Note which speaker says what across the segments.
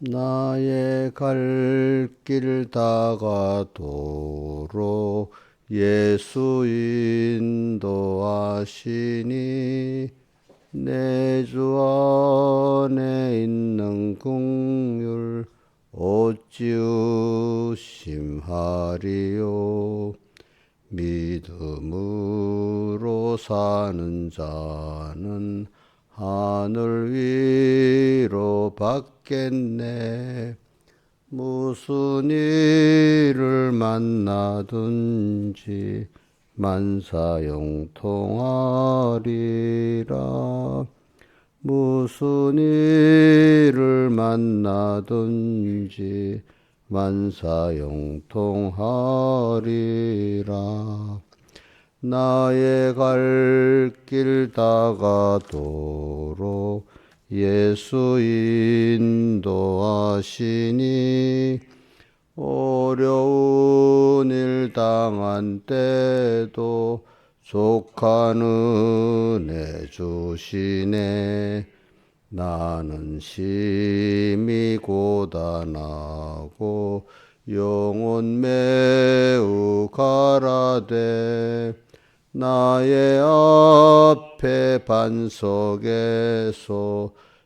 Speaker 1: 나의 갈 길 다가도록 예수 인도하시니 내 주 안에 있는 긍휼 어찌 의심하리요. 믿음으로 사는 자는 하늘 위로 받겠네. 무슨 일을 만나든지 만사형통하리라. 무슨 일을 만나든지 만사형통하리라. 나의 갈 길 다가도록 예수 인도하시니 어려운 일 당한 때도 족한 은혜 주시네. 나는 심히 고단하고 영혼 매우 가라되 나의 앞에 반석에서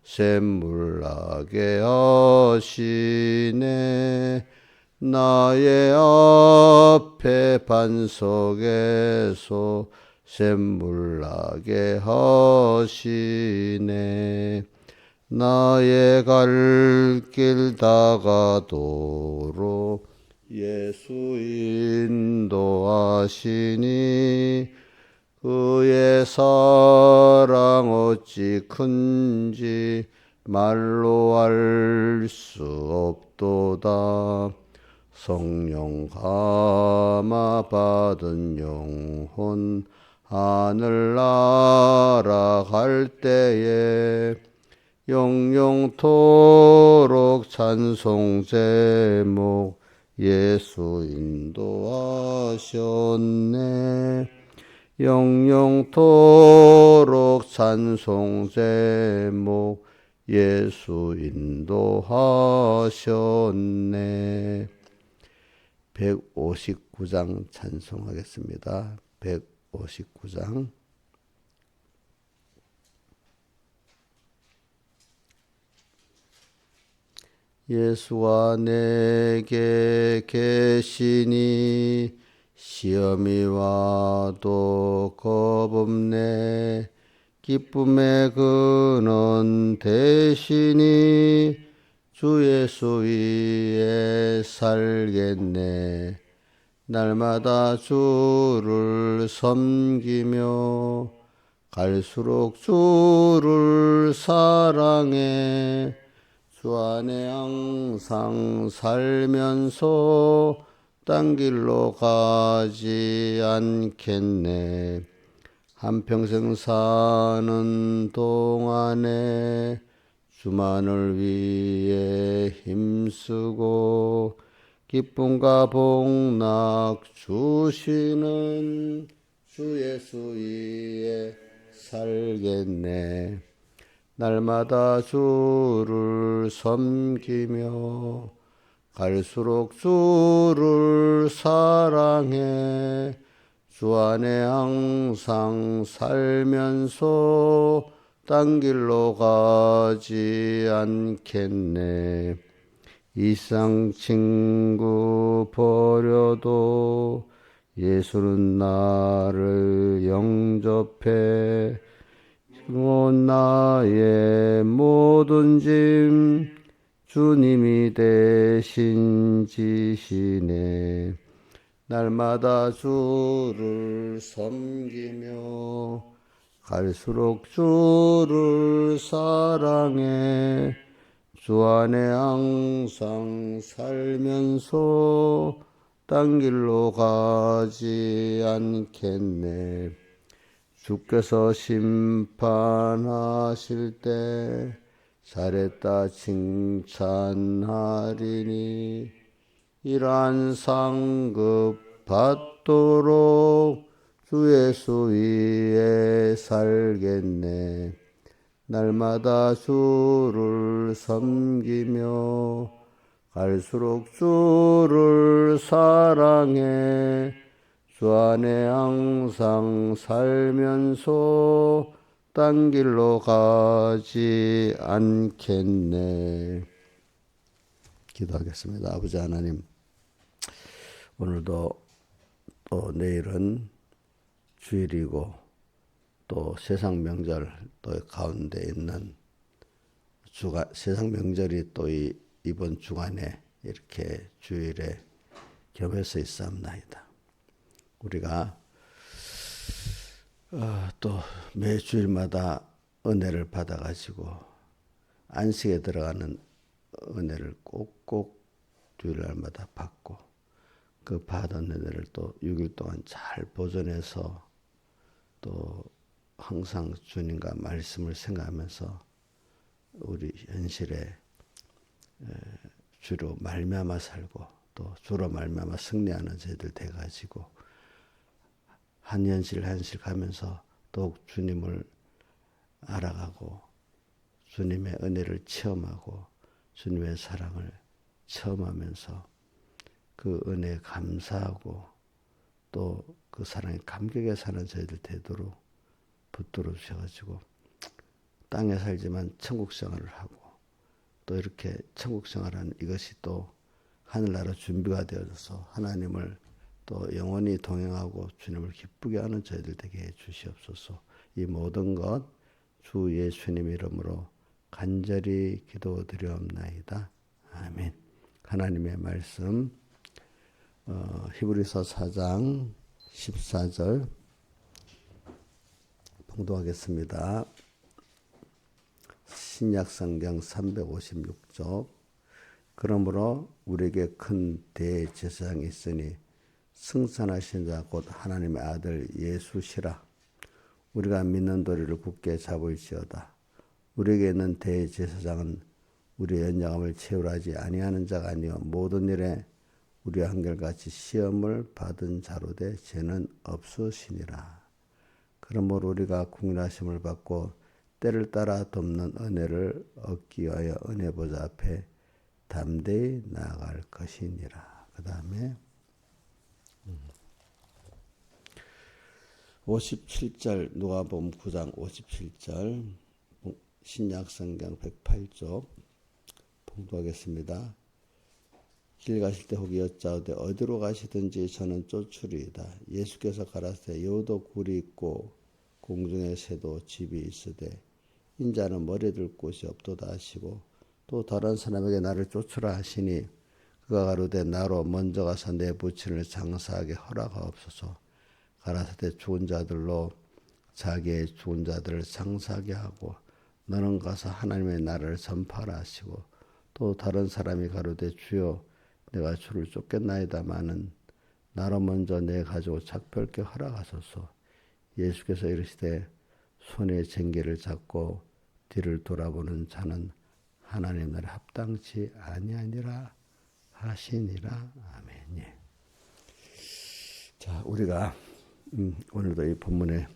Speaker 1: 샘물 나게 하시네. 나의 앞에 반석에서 샘물 나게 하시네. 나의 갈 길 다가도록 예수 인도하시니 그의 사랑 어찌 큰지 말로 알 수 없도다. 성령 감화 받은 영혼 하늘 날아갈 때에 영영토록 찬송 제목 예수 인도하셨네. 영영토록 찬송 제목 예수 인도하셨네. 159장 찬송하겠습니다. 159장. 예수와 내게 계시니 시험이 와도 겁없네. 기쁨의 근원 되시니 주 예수 위에 살겠네. 날마다 주를 섬기며 갈수록 주를 사랑해. 주 안에 항상 살면서 딴 길로 가지 않겠네. 한평생 사는 동안에 주만을 위해 힘쓰고 기쁨과 복락 주시는 주 예수 위에 살겠네. 날마다 주를 섬기며 갈수록 주를 사랑해. 주 안에 항상 살면서 딴 길로 가지 않겠네. 이상 친구 버려도 예수는 나를 영접해. 나의 모든 짐 주님이 대신 지시네. 날마다 주를 섬기며 갈수록 주를 사랑해. 주 안에 항상 살면서 딴 길로 가지 않겠네. 주께서 심판하실 때 잘했다 칭찬하리니 이러한 상급 받도록 주 예수 위에 살겠네. 날마다 주를 섬기며 갈수록 주를 사랑해 주 안에 항상 살면서 딴 길로 가지 않겠네. 기도하겠습니다. 아버지 하나님, 오늘도 또 내일은 주일이고 또 세상 명절 또 가운데 있는 세상 명절이 또 이번 주간에 이렇게 주일에 겹해서 있사옵나이다. 우리가 또 매 주일마다 은혜를 받아가지고 안식에 들어가는 은혜를 꼭꼭 주일날마다 받고 그 받은 은혜를 또 6일 동안 잘 보존해서 또 항상 주님과 말씀을 생각하면서 우리 현실에 주로 말미암아 살고 또 주로 말미암아 승리하는 저희들 돼가지고 한 현실 가면서 더욱 주님을 알아가고 주님의 은혜를 체험하고 주님의 사랑을 체험하면서 그 은혜에 감사하고 또 그 사랑에 감격에 사는 저희들 되도록 붙들어 주셔가지고 땅에 살지만 천국 생활을 하고 또 이렇게 천국 생활하는 이것이 또 하늘나라 준비가 되어져서 하나님을 또 영원히 동행하고 주님을 기쁘게 하는 저희들 되게 해 주시옵소서. 이 모든 것 주 예수님 이름으로 간절히 기도드리옵나이다. 아멘. 하나님의 말씀 히브리서 4장 14절 봉독하겠습니다. 신약성경 356쪽. 그러므로 우리에게 큰 대제사장이 있으니 승천하신 자 곧 하나님의 아들 예수시라. 우리가 믿는 도리를 굳게 잡을지어다. 우리에게 있는 대제사장은 우리의 연약함을 채우려 하지 아니하는 자가 아니요 모든 일에 우리와 한결같이 시험을 받은 자로 돼 죄는 없으시니라. 그러므로 우리가 국률하심을 받고 때를 따라 돕는 은혜를 얻기 위하여 은혜 보좌 앞에 담대히 나아갈 것이니라. 그 다음에 57절 누가복음 9장 57절 신약성경 108쪽 봉독하겠습니다. 길 가실 때 혹 여짜오되 어디로 가시든지 저는 쫓으리이다. 예수께서 가라사대 여우도 굴이 있고 공중의 새도 집이 있으되 인자는 머리둘 곳이 없도다 하시고 또 다른 사람에게 나를 쫓으라 하시니 그가 가로되 나로 먼저 가서 내 부친을 장사하게 허락하옵소서. 가라사대 죽은 자들로 자기의 죽은 자들을 장사하게 하고 너는 가서 하나님의 나라를 전파하라 하시고 또 다른 사람이 가로되 주여 내가 주를 쫓겠나이다마는 나로 먼저 내 가지고 작별케 허락하소서. 예수께서 이르시되 손에 쟁기를 잡고 뒤를 돌아보는 자는 하나님 나라에 합당치 아니하니라 하시니라. 아멘. 예. 자, 우리가 오늘도 이 본문에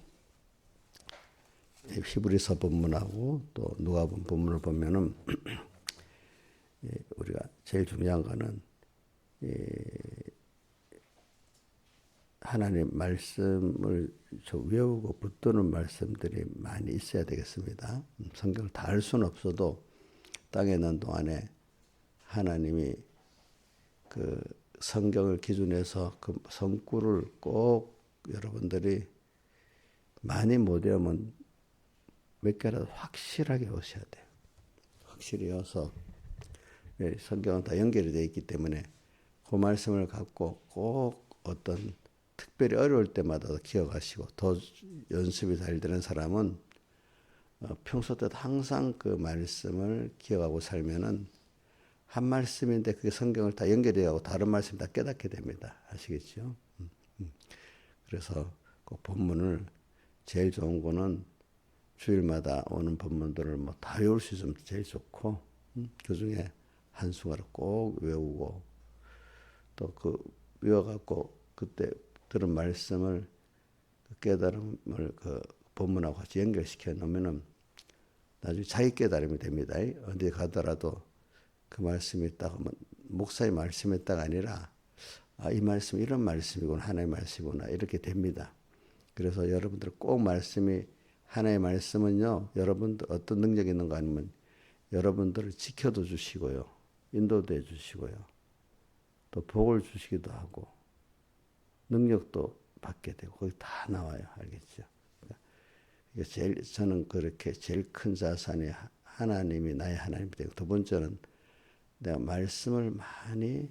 Speaker 1: 히브리서 본문하고 또 누가복음 본문을 보면은 우리가 제일 중요한 거는 하나님 말씀을 외우고 붙드는 말씀들이 많이 있어야 되겠습니다. 성경을 다 알 수는 없어도 땅에 있는 동안에 하나님이 그 성경을 기준해서 그 성구를 꼭 여러분들이 많이 못 외우면 몇 개라도 확실하게 외우셔야 돼요. 확실히 외워서 성경은 다 연결이 되어 있기 때문에 그 말씀을 갖고 꼭 어떤 특별히 어려울 때마다 기억하시고 더 연습이 잘 되는 사람은 평소 때 항상 그 말씀을 기억하고 살면은 한 말씀인데 그게 성경을 다 연결해가고 다른 말씀 다 깨닫게 됩니다. 아시겠죠? 그래서 그 본문을 제일 좋은 거는 주일마다 오는 본문들을 뭐 다 외울 수 있으면 제일 좋고 그 중에 한 수가를 꼭 외우고 또 그 외워갖고 그때 들은 말씀을 그 깨달음을 그 본문하고 같이 연결시켜 놓으면은 나중에 자기 깨달음이 됩니다. 어디 가더라도 그 말씀이 있다고 하면 목사의 말씀이 있다가 아니라 이 말씀 이런 말씀이구나, 하나의 말씀이구나 이렇게 됩니다. 그래서 여러분들 꼭 말씀이 하나의 말씀은요, 여러분들 어떤 능력이 있는 거 아니면 여러분들을 지켜도 주시고요, 인도도 해주시고요, 또 복을 주시기도 하고 능력도 받게 되고 거기 다 나와요. 알겠죠? 그러니까 저는 그렇게 제일 큰 자산이 하나님이 나의 하나님이 되고, 두 번째는 내가 말씀을 많이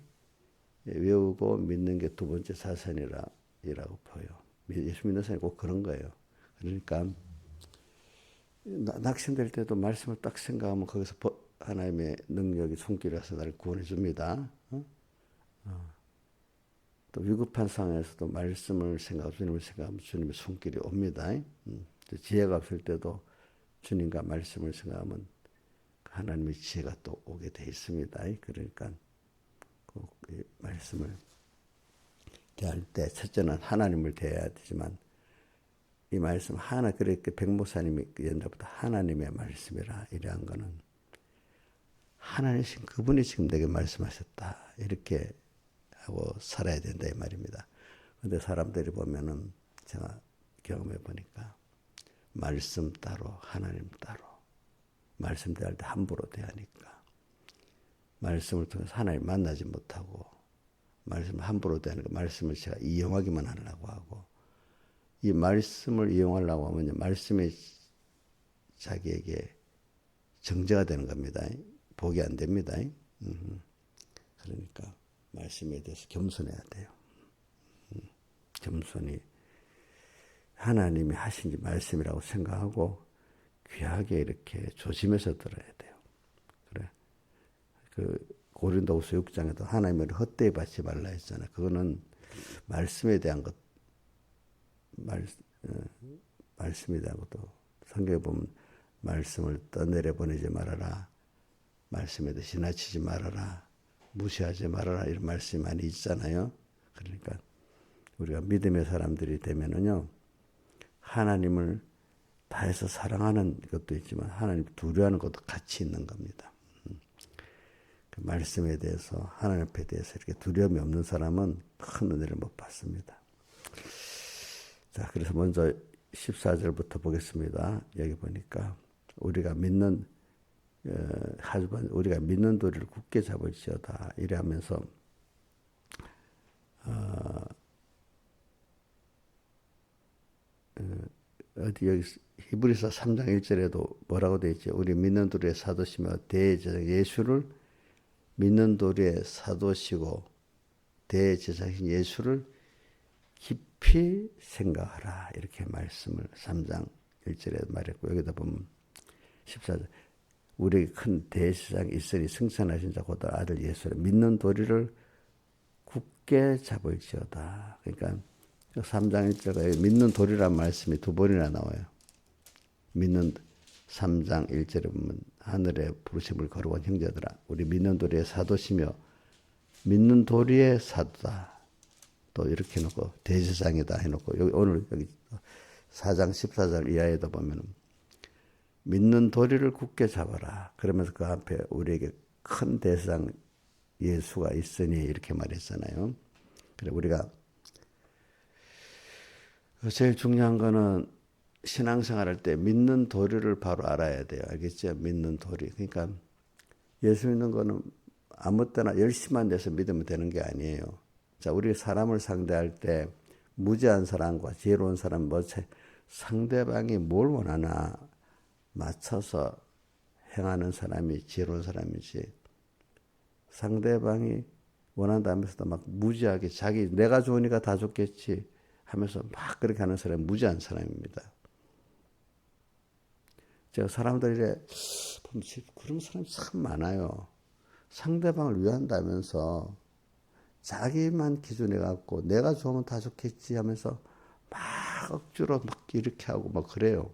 Speaker 1: 외우고 믿는 게 두 번째 자산이라고 보여. 예수 믿는 사람이 꼭 그런 거예요. 그러니까 낙심될 때도 말씀을 딱 생각하면 거기서 하나님의 능력이 손길이 와서 나를 구원해 줍니다. 또 위급한 상황에서도 말씀을 생각하고 주님을 생각하면 주님의 손길이 옵니다. 지혜가 없을 때도 주님과 말씀을 생각하면 하나님의 지혜가 또 오게 돼 있습니다. 그러니까 꼭 말씀을 대할 때 첫째는 하나님을 대해야 되지만, 이 말씀 하나, 그렇게 백목사님이 옛날부터 하나님의 말씀이라 이러한 거는 하나님 그분이 지금 내게 말씀하셨다 이렇게 하고 살아야 된다 이 말입니다. 그런데 사람들이 보면은 제가 경험해 보니까 말씀 따로 하나님 따로, 말씀 대할 때 함부로 대하니까 말씀을 통해서 하나님 만나지 못하고, 말씀을 함부로 대하니까 말씀을 제가 이용하기만 하려고 하고, 이 말씀을 이용하려고 하면 말씀이 자기에게 정죄가 되는 겁니다. 복이 안 됩니다. 그러니까 말씀에 대해서 겸손해야 돼요. 겸손히 하나님이 하신 말씀이라고 생각하고 귀하게 이렇게 조심해서 들어야 돼요. 그래. 고린도후서 6장에도 하나님을 헛되이 받지 말라 했잖아요. 그거는 말씀에 대한 것, 말씀에 대한 것도 성경에 보면 말씀을 떠내려 보내지 말아라, 말씀에 대해 지나치지 말아라, 무시하지 말아라 이런 말씀이 많이 있잖아요. 그러니까 우리가 믿음의 사람들이 되면은요, 하나님을 다해서 사랑하는 것도 있지만 하나님 두려워하는 것도 같이 있는 겁니다. 그 말씀에 대해서, 하나님 앞에 대해서 이렇게 두려움이 없는 사람은 큰 은혜를 못 받습니다. 자, 그래서 먼저 14절부터 보겠습니다. 여기 보니까 우리가 믿는 우리가 믿는 도리를 굳게 잡을지어다 이래 하면서 어디 여기 히브리서 3장 1절에도 뭐라고 되어 있죠? 우리 믿는 도리의 사도시며 대제사장 예수를, 믿는 도리의 사도시고 대제사장이신 예수를 깊이 생각하라 이렇게 말씀을 3장 1절에 말했고, 여기다 보면 14절 우리에게 큰 대제사장이 있으니 승천하신 자 곧 아들 예수를 믿는 도리를 굳게 잡을지어다. 그러니까 3장 1절에 믿는 도리란 말씀이 두 번이나 나와요. 믿는 3장 1절에 보면 하늘에 부르심을 거룩한 형제들아 우리 믿는 도리의 사도시며 믿는 도리의 사도다. 또 이렇게 해놓고 대제사장이다 해놓고, 여기 오늘 여기 4장 14절 이하에도 보면 믿는 도리를 굳게 잡아라. 그러면서 그 앞에 우리에게 큰 대제사장 예수가 있으니 이렇게 말했잖아요. 그래 우리가 제일 중요한 거는 신앙생활 할 때 믿는 도리를 바로 알아야 돼요. 알겠죠? 믿는 도리. 그러니까 예수 믿는 거는 아무 때나 열심만 돼서 믿으면 되는 게 아니에요. 자, 우리 사람을 상대할 때 무지한 사람과 지혜로운 사람, 상대방이 뭘 원하나 맞춰서 행하는 사람이 지혜로운 사람이지, 상대방이 원한다면서도 막 무지하게 내가 좋으니까 다 좋겠지 하면서 막 그렇게 하는 사람이 무지한 사람입니다. 제가 사람들이 그런 사람이 참 많아요. 상대방을 위한다면서 자기만 기준해 갖고 내가 좋으면 다 좋겠지 하면서 막 억지로 막 이렇게 하고 막 그래요.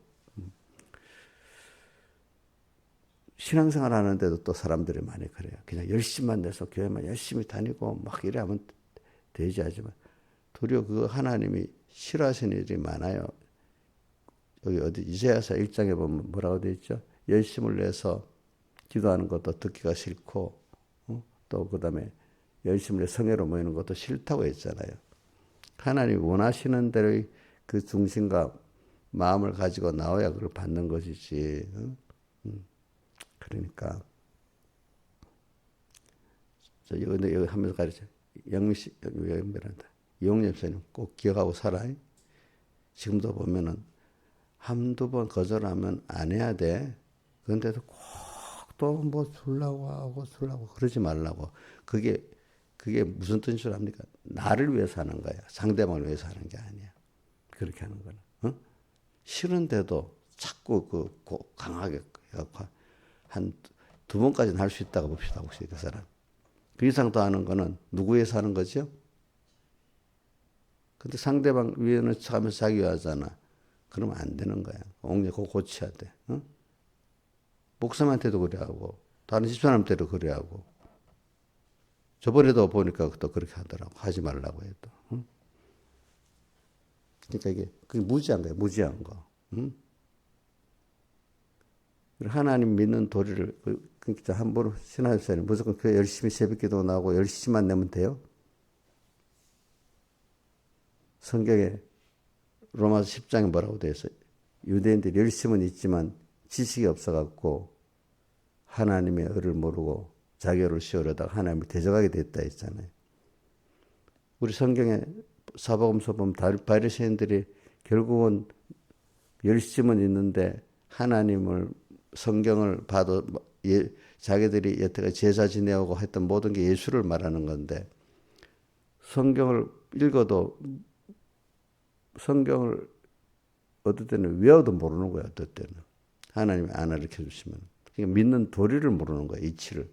Speaker 1: 신앙생활 하는데도 또 사람들이 많이 그래요. 그냥 열심만 내서 교회만 열심히 다니고 막 이래 하면 되지 하지만 도리어 그 하나님이 싫어하시는 일이 많아요. 여기 어디 이사야서 1장에 보면 뭐라고 되어 있죠? 열심을 내서 기도하는 것도 듣기가 싫고, 또 그 다음에 열심을 내 성회로 모이는 것도 싫다고 했잖아요. 하나님이 원하시는 대로의 그 중심과 마음을 가지고 나와야 그걸 받는 것이지. 그러니까 여기 하면서 가르쳐. 영미씨, 영미란다. 이용렬 목사님 꼭 기억하고 살아. 지금도 보면은 한두 번 거절하면 안 해야 돼. 그런데도 꼭 또 뭐 주려고 그러지 말라고. 그게 무슨 뜻인 줄 압니까? 나를 위해서 하는 거야. 상대방을 위해서 하는 게 아니야. 그렇게 하는 거는. 싫은데도 자꾸 강하게 한 두 번까지는 할 수 있다고 봅시다. 혹시 그 사람. 그 이상 더 하는 거는 누구 위해서 하는 거죠? 근데 상대방 위에는 하면서 자기 위하잖아. 그러면 안 되는 거야. 옹려 그거 고쳐야 돼. 목사님한테도 그래 하고 다른 집사람한테도 그래 하고 저번에도 보니까 또 그렇게 하더라고. 하지 말라고 해도. 그러니까 그게 무지한 거야. 무지한 거. 하나님 믿는 도리를 그러니까 함부로 신하였어요. 무조건 그 열심히 새벽기도 나오고 열심히만 내면 돼요. 성경에 로마서 10장에 뭐라고 되어 있어요? 유대인들이 열심은 있지만 지식이 없어갖고 하나님의 의를 모르고 자기를 씌우려다가 하나님을 대적하게 됐다 했잖아요. 우리 성경에 사복음서 보면 바리새인들이 결국은 열심은 있는데 하나님을 성경을 봐도 자기들이 여태까지 제사 지내오고 했던 모든 게 예수를 말하는 건데 성경을 읽어도 성경을 어떨 때는 외워도 모르는 거야. 어떨 때는 하나님이 안 가르쳐 주시면 그러니까 믿는 도리를 모르는 거야. 이치를.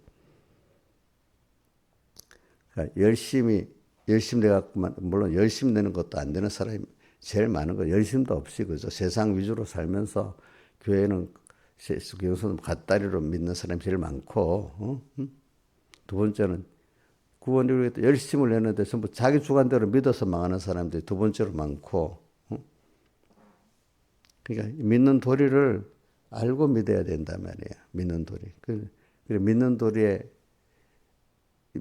Speaker 1: 그러니까 열심히 내갖고만 물론 열심히 내는 것도 안 되는 사람이 제일 많은 거 열심도 없이 그죠. 세상 위주로 살면서 교회는 교회에서는 갓다리로 믿는 사람이 제일 많고 두 번째는 구원을 위해 열심을 내는데 전부 자기 주관대로 믿어서 망하는 사람들이 두 번째로 많고 그러니까 믿는 도리를 알고 믿어야 된단 말이에요. 믿는 도리. 그래 믿는 도리에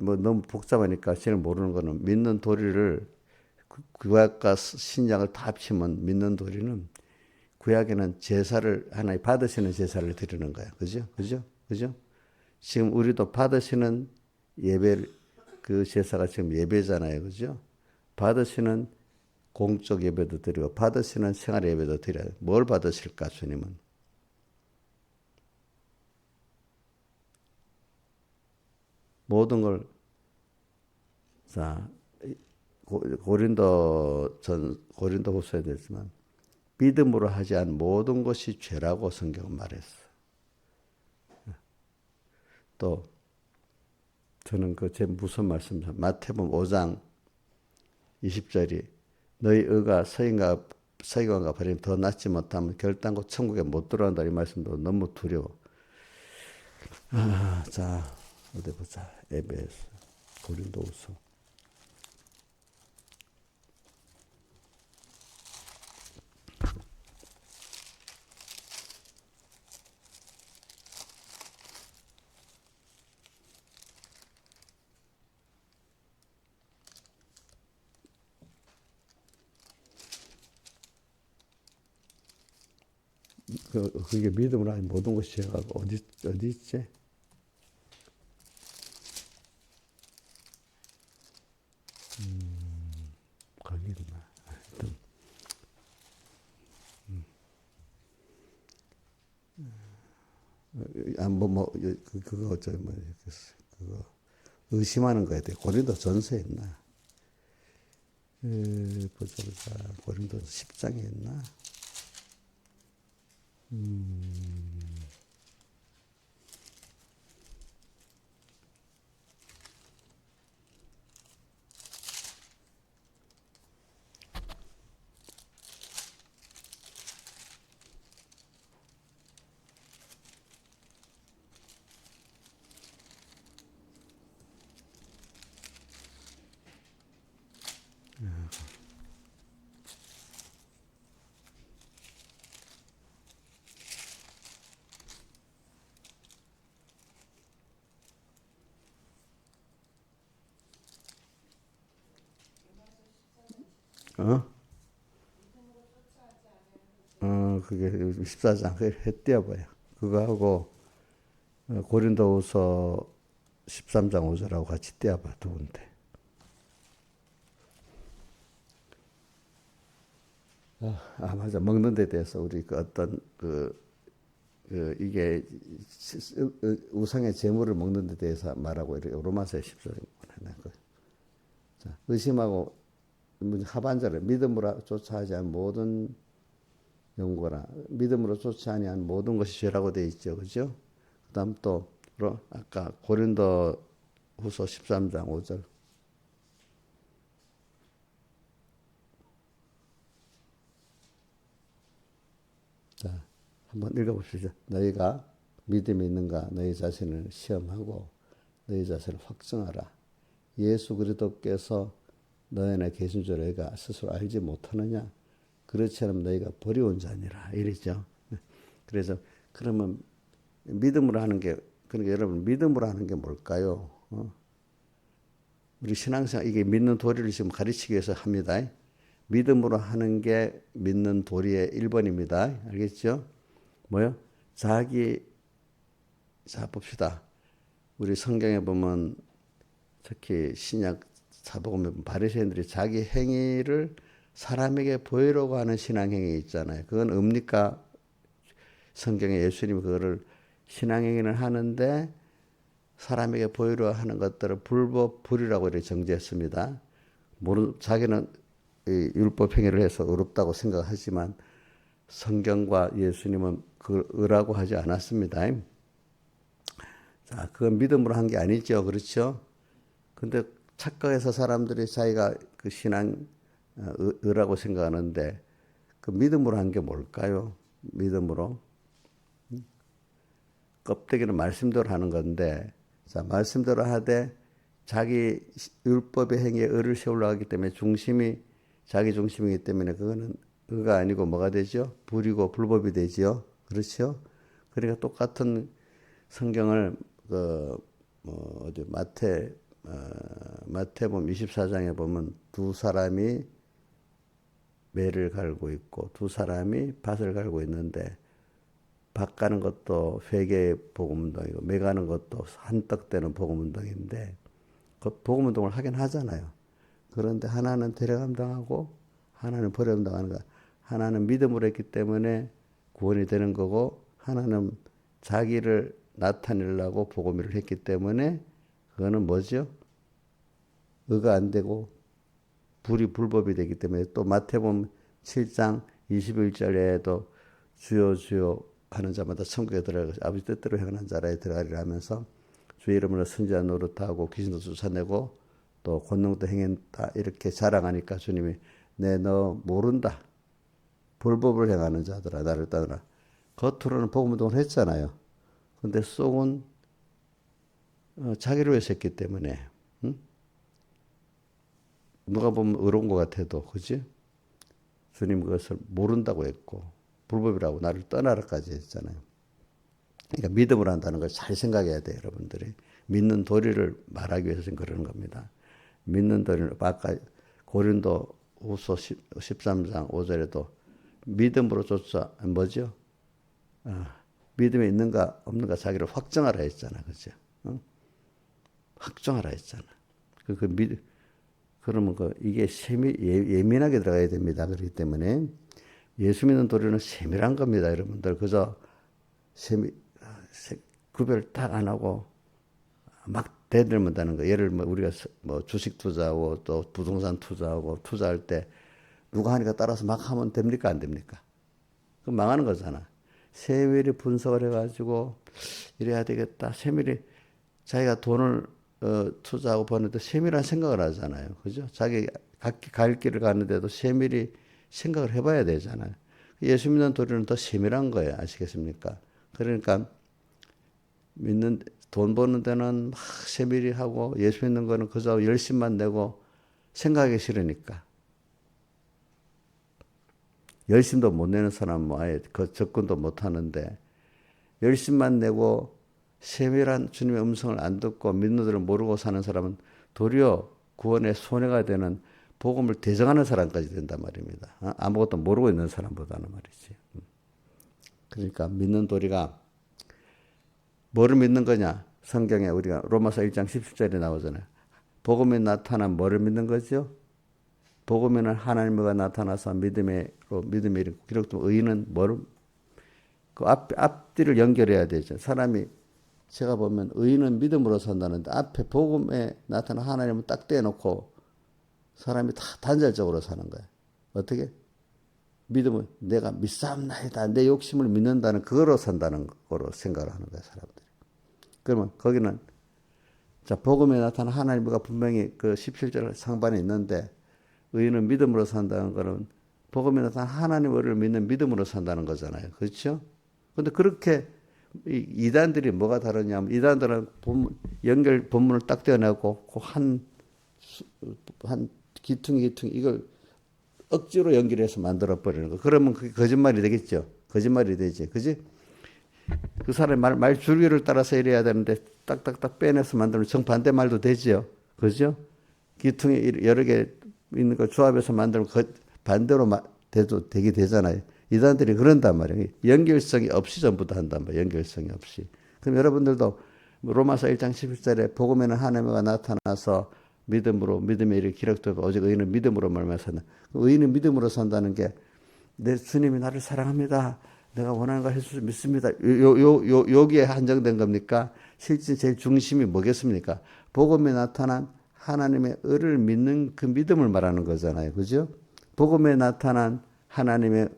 Speaker 1: 뭐 너무 복잡하니까 제일 모르는 거는 믿는 도리를 구약과 신약을 다 합치면 믿는 도리는 구약에는 제사를 하나님 받으시는 제사를 드리는 거야. 그죠? 지금 우리도 받으시는 예배 그 제사가 지금 예배잖아요. 그죠? 받으시는 공적 예배도 드리고 받으시는 생활 예배도 드려요. 뭘 받으실까 주님은? 모든 걸 자, 고린도후서에 됐지만 믿음으로 하지 않은 모든 것이 죄라고 성경은 말했어. 또 저는 제 무슨 말씀? 마태복음 5장 20절이 너희 의가 서기관과 바리새인 더 낫지 못하면 결단코 천국에 못 들어간다 이 말씀도 너무 두려워. 자 어디 보자. 에베소 고린도후서. 그게 믿음으로 하는 모든 것이 죄가 어디 있지? 거기 있나? 하여튼 그거 그거 의심하는 거에 대해 고린도 전서에 있나? 보자 고린도 10장에 있나? 어? 그게 14장 띄어봐요. 그거하고 고린도후서 13장 5절하고 같이 띄어봐 두 군데. 맞아. 먹는 데 대해서 우리 그 어떤 이게 우상의 제물을 먹는 데 대해서 말하고 이렇게 로마서 10절에 자, 의심하고 하반절에 믿음으로 쫓아 하지 않은 모든 연고라 믿음으로 쫓아 아니한 모든 것이 죄라고 되어 있죠. 그죠? 그다음 또 아까 고린도 후서 13장 5절. 자, 한번 읽어봅시다. 너희가 믿음이 있는가 너희 자신을 시험하고 너희 자신을 확증하라. 예수 그리스도께서 너희 안에 계신 줄 너희가 스스로 알지 못하느냐? 그렇지 않으면 너희가 버려온 자니라. 이랬죠. 그래서 그러면 믿음으로 하는 게 그러니까 여러분 믿음으로 하는 게 뭘까요? 우리 신앙생활 이게 믿는 도리를 지금 가르치기 위해서 합니다. 믿음으로 하는 게 믿는 도리의 1번입니다. 알겠죠? 뭐요? 자 봅시다. 우리 성경에 보면 특히 신약 사복음에 바리새인들이 자기 행위를 사람에게 보이려고 하는 신앙행위 있잖아요. 그건 뭡니까? 성경에 예수님이 그거를 신앙행위를 하는데 사람에게 보이려 하는 것들을 불법불이라고 이렇게 정죄했습니다. 자기는 율법 행위를 해서 어렵다고 생각하지만 성경과 예수님은 그걸 의라고 하지 않았습니다. 자, 그건 믿음으로 한 게 아니죠. 그렇죠? 근데 착각해서 사람들이 자기가 그 신앙 의라고 생각하는데 그 믿음으로 한 게 뭘까요? 믿음으로 껍데기는 말씀대로 하는 건데 자 말씀대로 하되 자기 율법의 행위에 의를 세우려고 하기 때문에 중심이 자기 중심이기 때문에 그거는 의가 아니고 뭐가 되죠? 불이고 불법이 되죠. 그렇죠? 그러니까 똑같은 성경을 어디 마태복음 24장에 보면 두 사람이 매를 갈고 있고 두 사람이 밭을 갈고 있는데 밭 가는 것도 회개의 복음운동이고 매 가는 것도 한떡되는 복음운동인데 그 복음운동을 하긴 하잖아요. 그런데 하나는 데려감당하고 하나는 버려감당하는 거. 하나는 믿음으로 했기 때문에 구원이 되는 거고 하나는 자기를 나타내려고 복음을 했기 때문에 그거는 뭐죠? 의가 안 되고 불법이 되기 때문에 또 마태복음 7장 21절에도 주여 주여 하는 자마다 천국에 들어가고 아버지 뜻대로 행하는 자라에 들어가리라 하면서 주의 이름으로 선지자 노릇하고 귀신도 쫓아내고 또 권능도 행했다 이렇게 자랑하니까 주님이 너 모른다. 불법을 행하는 자들아 나를 따르라. 겉으로는 복음운동을 했잖아요. 근데 속은 자기를 위해서 했기 때문에 누가 보면 의로운 것 같아도 그지? 주님 그것을 모른다고 했고 불법이라고 나를 떠나라까지 했잖아요. 그러니까 믿음으로 한다는 걸 잘 생각해야 돼요. 여러분들이. 믿는 도리를 말하기 위해서 그러는 겁니다. 믿는 도리를 아까 고린도 후서 13장 5절에도 믿음으로 쫓아 뭐죠? 믿음이 있는가 없는가 자기를 확정하라 했잖아. 그죠? 확정하라 했잖아. 그러면 이게 예민하게 들어가야 됩니다. 그렇기 때문에 예수 믿는 도리는 세밀한 겁니다. 여러분들. 그저 구별 딱 안 하고 막 대들면다는 거. 예를 우리가 뭐 주식 투자하고 또 부동산 투자하고 투자할 때 누가 하니까 따라서 막 하면 됩니까? 안 됩니까? 그럼 망하는 거잖아. 세밀히 분석을 해가지고 이래야 되겠다. 세밀히 자기가 돈을 투자하고 버는데 세밀한 생각을 하잖아요. 그죠? 자기 갈 길을 가는데도 세밀히 생각을 해봐야 되잖아요. 예수 믿는 도리는 더 세밀한 거예요. 아시겠습니까? 그러니까 돈 버는 데는 막 세밀히 하고 예수 믿는 거는 그저 열심만 내고 생각하기 싫으니까. 열심도 못 내는 사람은 뭐 아예 그 접근도 못 하는데 열심만 내고 세밀한 주님의 음성을 안 듣고 믿는 들을 모르고 사는 사람은 도리어 구원에 손해가 되는 복음을 대정하는 사람까지 된단 말입니다. 아무것도 모르고 있는 사람보다는 말이지. 그러니까 믿는 도리가 뭐를 믿는 거냐? 성경에 우리가 로마서 1장 17절에 나오잖아요. 복음이 나타난 뭐를 믿는 거죠? 복음에는 하나님과 나타나서 믿음의 기록된 의인은 뭐를 그 앞뒤를 연결해야 되죠. 사람이 제가 보면 의인은 믿음으로 산다는데 앞에 복음에 나타난 하나님을 딱 떼놓고 사람이 다 단절적으로 사는 거예요. 어떻게? 믿음은 내가 믿사옵나이다. 내 욕심을 믿는다는 그거로 산다는 거로 생각을 하는 거예요, 사람들이. 그러면 거기는 자, 복음에 나타난 하나님과 분명히 그 17절 상반에 있는데 의인은 믿음으로 산다는 거는 복음에 나타난 하나님을 믿는 믿음으로 산다는 거잖아요. 그렇죠? 근데 그렇게 이단들이 뭐가 다르냐면 이단들은 연결 본문을 딱 떼어내고 한 기퉁이 이걸 억지로 연결해서 만들어 버리는 거. 그러면 그게 거짓말이 되겠죠. 거짓말이 되지. 그지? 그 사람의 말 줄기를 따라서 이래야 되는데 딱딱딱 빼내서 만들면 정반대 말도 되죠. 그죠? 기퉁이 여러 개 있는 걸 조합해서 만들면 반대로 돼도 되게 되잖아요. 이단들이 그런단 말이에요. 연결성이 없이 전부 다 한단 말이에요. 연결성이 없이. 그럼 여러분들도 로마서 1장 11절에 복음에는 하나님과 나타나서 믿음으로 믿음의 일이 기록되고 오직 의인은 믿음으로 말미암아 산다. 의인은 믿음으로 산다는 게 내 주님이 나를 사랑합니다. 내가 원하는 걸 해줄 수 믿습니다. 여기에 한정된 겁니까? 실제 제일 중심이 뭐겠습니까? 복음에 나타난 하나님의 의를 믿는 그 믿음을 말하는 거잖아요. 그죠? 복음에 나타난 하나님의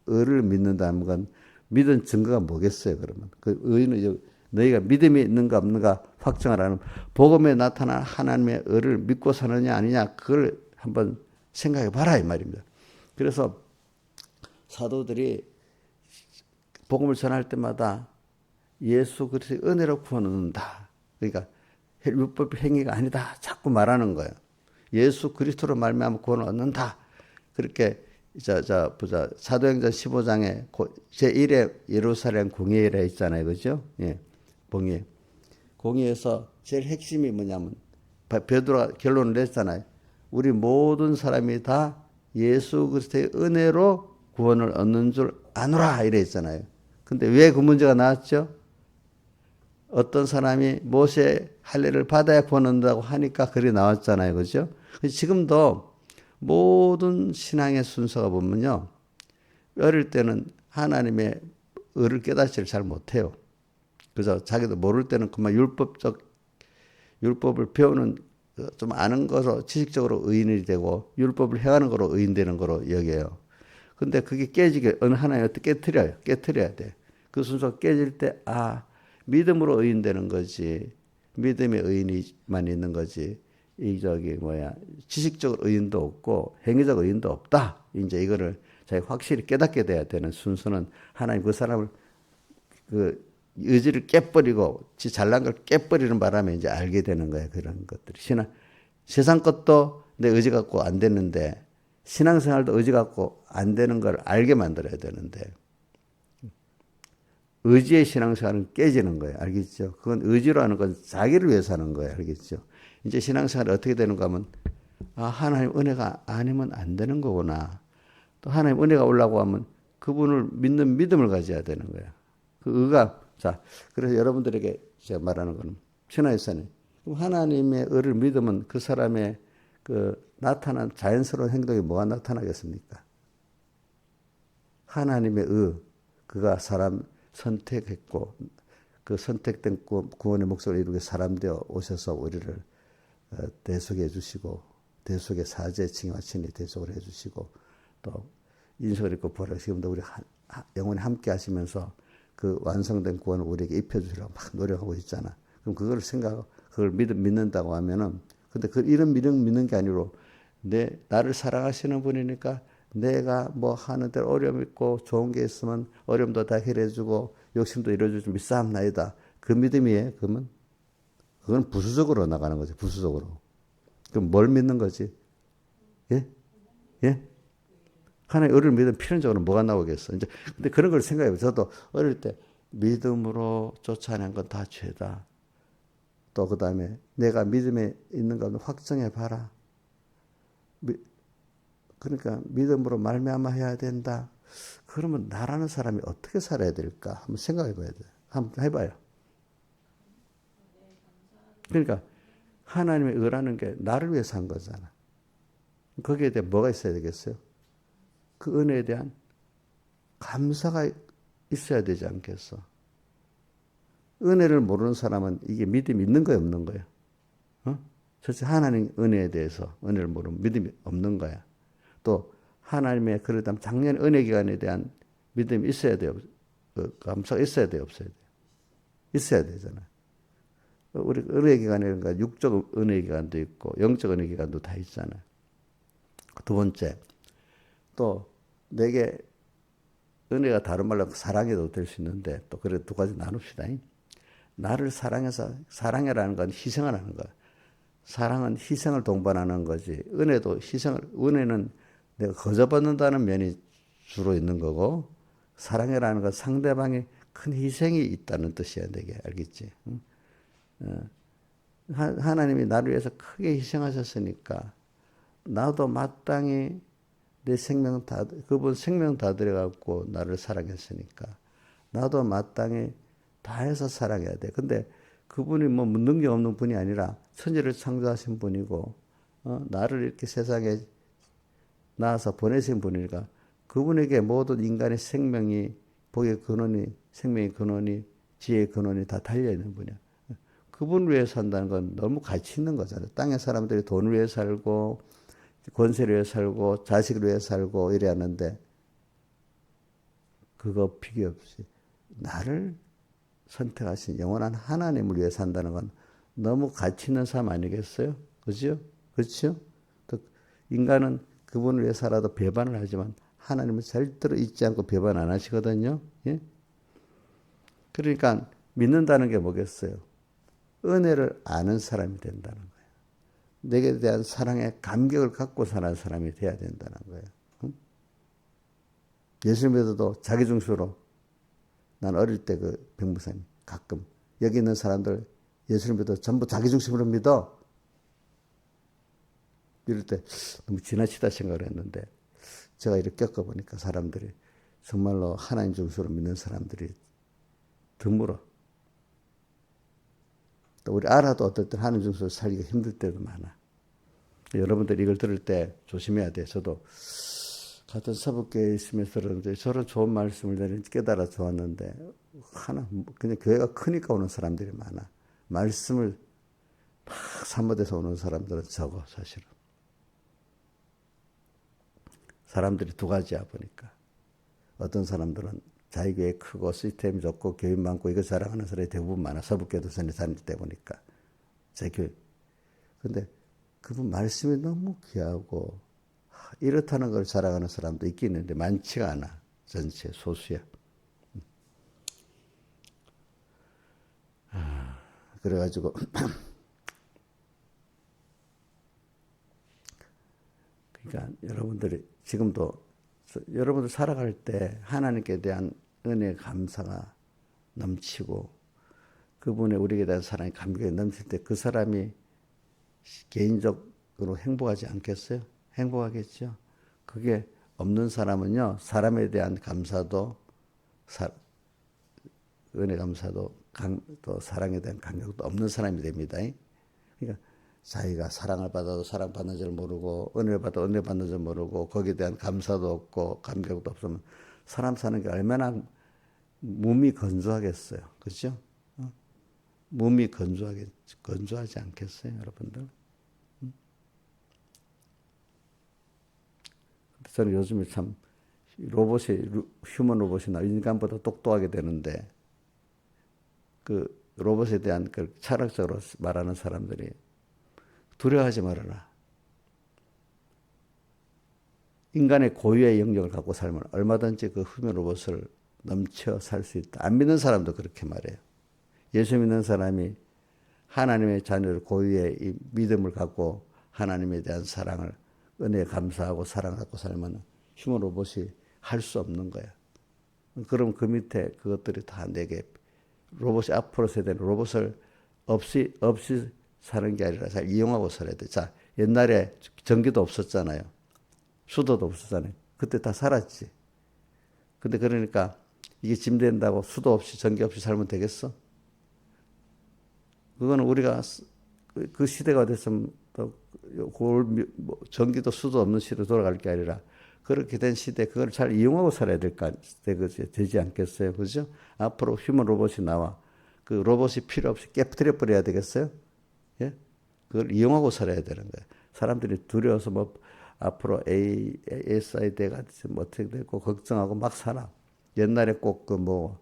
Speaker 1: 의를 믿는다는 건 믿은 증거가 뭐겠어요, 그러면? 그 의는 너희가 믿음이 있는가 없는가 확정하라는 복음에 나타난 하나님의 의를 믿고 사느냐 아니냐 그걸 한번 생각해 봐라 이 말입니다. 그래서 사도들이 복음을 전할 때마다 예수 그리스도의 은혜로 구원을 얻는다. 그러니까 율법 행위가 아니다. 자꾸 말하는 거예요. 예수 그리스도로 말미암아 구원을 얻는다. 그렇게 보자. 사도행전 15장에 제1회 예루살렘 공회라 있잖아요. 그죠? 예. 공회에서 제일 핵심이 뭐냐면 베드로가 결론을 냈잖아요. 우리 모든 사람이 다 예수 그리스도의 은혜로 구원을 얻는 줄 아노라 이래 있잖아요. 근데 왜 그 문제가 나왔죠? 어떤 사람이 모세의 할례를 받아야 구원 얻는다고 하니까 글이 나왔잖아요. 그죠? 지금도 모든 신앙의 순서가 보면요. 어릴 때는 하나님의 의를 깨닫지를 잘 못해요. 그래서 자기도 모를 때는 그만 율법을 배우는 좀 아는 거로 지식적으로 의인이 되고 율법을 행하는 거로 의인 되는 거로 여겨요. 근데 그게 깨지게 어느 하나에 어떻게 깨트려야 돼. 그 순서가 깨질 때 믿음으로 의인 되는 거지. 믿음의 의인이만 있는 거지. 지식적 의인도 없고 행위적 의인도 없다. 이제 이거를 자기 확실히 깨닫게 돼야 되는 순서는 하나님 그 사람을 그 의지를 깨버리고 지 잘난 걸 깨버리는 바람에 이제 알게 되는 거예요. 그런 것들이. 세상 것도 내 의지 갖고 안 됐는데 신앙생활도 의지 갖고 안 되는 걸 알게 만들어야 되는데 의지의 신앙생활은 깨지는 거예요. 알겠죠? 그건 의지로 하는 건 자기를 위해서 하는 거예요. 알겠죠? 이제 신앙생활이 어떻게 되는가 하면 하나님 은혜가 아니면 안 되는 거구나. 또 하나님 은혜가 오려고 하면 그분을 믿는 믿음을 가져야 되는 거예요. 그 의가 그래서 여러분들에게 제가 말하는 거는 신화에서는 하나님의 의를 믿으면 그 사람의 그 나타난 자연스러운 행동이 뭐가 나타나겠습니까? 하나님의 의, 그가 사람 선택했고 그 선택된 구원의 목적을 이루게 사람 되어 오셔서 우리를 대속해 주시고 대속의 사제 칭의와 친히 대속을 해 주시고 또 인석을 입고 부활을 지금도 우리 영원히 함께 하시면서 그 완성된 구원을 우리에게 입혀주시라고 막 노력하고 있잖아. 그럼 그걸 그걸 믿는다고 하면은 근데 이런 믿는 게 아니고 나를 사랑하시는 분이니까 내가 뭐 하는 데 어려움 있고 좋은 게 있으면 어려움도 다 해결해주고 욕심도 이뤄주지 믿사옵나이다. 그 믿음이에요. 그러면 그건 부수적으로 나가는 거지. 부수적으로. 그럼 뭘 믿는 거지? 예? 하나님의 의를 믿으면 필연적으로 뭐가 나오겠어. 이제 근데 그런 걸 생각해요. 저도 어릴 때 믿음으로 쫓아낸 건 다 죄다. 또 그 다음에 내가 믿음에 있는 건 확정해 봐라. 그러니까 믿음으로 말미암아 해야 된다. 그러면 나라는 사람이 어떻게 살아야 될까? 한번 생각해 봐야 돼. 한번 해봐요. 그러니까 하나님의 의라는 게 나를 위해서 한 거잖아. 거기에 대해 뭐가 있어야 되겠어요? 그 은혜에 대한 감사가 있어야 되지 않겠어? 은혜를 모르는 사람은 이게 믿음이 있는 거야, 없는 거야? 첫째, 하나님 은혜에 대해서 은혜를 모르면 믿음이 없는 거야. 또 하나님의 그러다면 작년 은혜 기간에 대한 믿음이 있어야 돼요. 감사가 있어야 돼요, 없어야 돼요? 있어야 되잖아. 우리 은혜 기간이니까 육적 은혜 기간도 있고 영적 은혜 기간도 다 있잖아. 두 번째, 또 내게 은혜가 다른 말로 사랑해도 될 수 있는데 또 그래 두 가지 나눕시다. 나를 사랑해서 사랑해라는 건 희생하라는 거야. 사랑은 희생을 동반하는 거지. 은혜도 은혜는 내가 거저받는다는 면이 주로 있는 거고 사랑해라는 건 상대방의 큰 희생이 있다는 뜻이야, 내게. 알겠지? 하나님이 나를 위해서 크게 희생하셨으니까 나도 마땅히 내 생명 그분 생명 다 들여갖고 나를 사랑했으니까 나도 마땅히 다해서 사랑해야 돼. 근데 그분이 뭐 능력 없는 분이 아니라 천지를 창조하신 분이고 나를 이렇게 세상에 낳아서 보내신 분이니까 그분에게 모든 인간의 생명이 복의 근원이 생명의 근원이 지혜의 근원이 다 달려있는 분이야. 그분을 위해 산다는 건 너무 가치 있는 거잖아요. 땅의 사람들이 돈을 위해 살고 권세를 위해 살고 자식을 위해 살고 이래야 하는데 그거 비교 없이 나를 선택하신 영원한 하나님을 위해 산다는 건 너무 가치 있는 삶 아니겠어요? 그죠? 그렇죠? 인간은 그분을 위해 살아도 배반을 하지만 하나님은 절대로 잊지 않고 배반 안 하시거든요. 예? 그러니까 믿는다는 게 뭐겠어요? 은혜를 아는 사람이 된다는 거예요. 내게 대한 사랑의 감격을 갖고 사는 사람이 돼야 된다는 거예요. 응? 예수 믿어도 자기중심으로 난 어릴 때 그 백무사님 가끔 여기 있는 사람들 예수를 믿어 전부 자기중심으로 믿어. 이럴 때 너무 지나치다 생각을 했는데 제가 이렇게 겪어보니까 사람들이 정말로 하나님 중심으로 믿는 사람들이 드물어. 또 우리 알아도 어떨 때 하나님 중심으로 살기가 힘들 때도 많아. 여러분들이 이걸 들을 때 조심해야 돼. 저도 같은 서북교회에 있으면서 그러는데 저런 좋은 말씀을 깨달아 좋았는데 그냥 교회가 크니까 오는 사람들이 많아. 말씀을 막 사모돼서 오는 사람들은 적어 사실은. 사람들이 두 가지야 보니까. 어떤 사람들은 자기 교회 크고 시스템이 좋고 교인 많고 이거 자랑하는 사람이 대부분 많아. 서북교회도 전에 다닐 때 보니까. 제 교회. 근데 그분 말씀이 너무 귀하고 이렇다는 걸 자랑하는 사람도 있긴 있는데 많지가 않아. 전체 소수야. 그래가지고 그러니까 여러분들이 지금도 여러분들 살아갈 때 하나님께 대한 은혜 감사가 넘치고 그분의 우리에게 대한 사랑의 감격이 넘칠 때 그 사람이 개인적으로 행복하지 않겠어요? 행복하겠죠. 그게 없는 사람은요, 사람에 대한 감사도, 은혜 감사도, 또 사랑에 대한 감격도 없는 사람이 됩니다. 그러니까 자기가 사랑을 받아도 사랑받는 줄 모르고, 은혜를 받아도 은혜 받는 줄 모르고, 거기에 대한 감사도 없고, 감격도 없으면 사람 사는 게 얼마나 몸이 건조하겠어요. 그렇죠? 몸이 건조하지 않겠어요, 여러분들? 저는 요즘에 참 휴먼 로봇이나 인간보다 똑똑하게 되는데 그 로봇에 대한 그 철학적으로 말하는 사람들이 두려워하지 말아라. 인간의 고유의 영역을 갖고 살면 얼마든지 그 휴먼 로봇을 넘쳐 살 수 있다. 안 믿는 사람도 그렇게 말해요. 예수 믿는 사람이 하나님의 자녀를 고유의 이 믿음을 갖고 하나님에 대한 사랑을 은혜에 감사하고 사랑 갖고 살면 휴먼 로봇이 할 수 없는 거야. 그럼 그 밑에 그것들이 다 내게 로봇이 앞으로 세대는 로봇을 없이 사는 게 아니라 잘 이용하고 살아야 돼. 자, 옛날에 전기도 없었잖아요. 수도도 없었잖아요. 그때 다 살았지. 근데 그러니까 이게 짐 된다고 수도 없이 전기 없이 살면 되겠어? 그거는 우리가 그 시대가 됐으면 또 전기도 수도 없는 시대로 돌아갈 게 아니라 그렇게 된 시대 그걸 잘 이용하고 살아야 되지 않겠어요? 그죠? 앞으로 휴먼 로봇이 나와. 그 로봇이 필요 없이 깨뜨려 버려야 되겠어요? 예? 그걸 이용하고 살아야 되는 거예요. 사람들이 두려워서 뭐 앞으로 ASI 대가 뭐 어떻게 되고 걱정하고 막 살아. 옛날에 꼭 그 뭐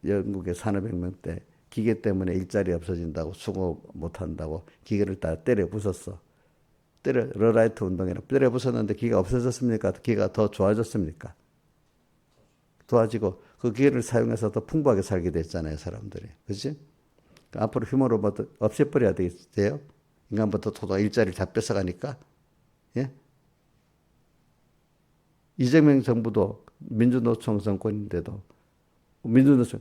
Speaker 1: 영국의 산업혁명 때 기계 때문에 일자리 없어진다고 수고 못 한다고 기계를 다 때려 부쉈어. 러라이트 운동이라 때려 부쉈는데 기계가 없어졌습니까? 기계가 더 좋아졌습니까? 좋아지고 그 기계를 사용해서 더 풍부하게 살게 됐잖아요, 사람들이. 그지? 그러니까 앞으로 휴먼 로봇 없애버려야 되겠어요? 인간부터 토도 일자리를 다 뺏어가니까. 예? 이재명 정부도 민주노총 정권인데도 민주노총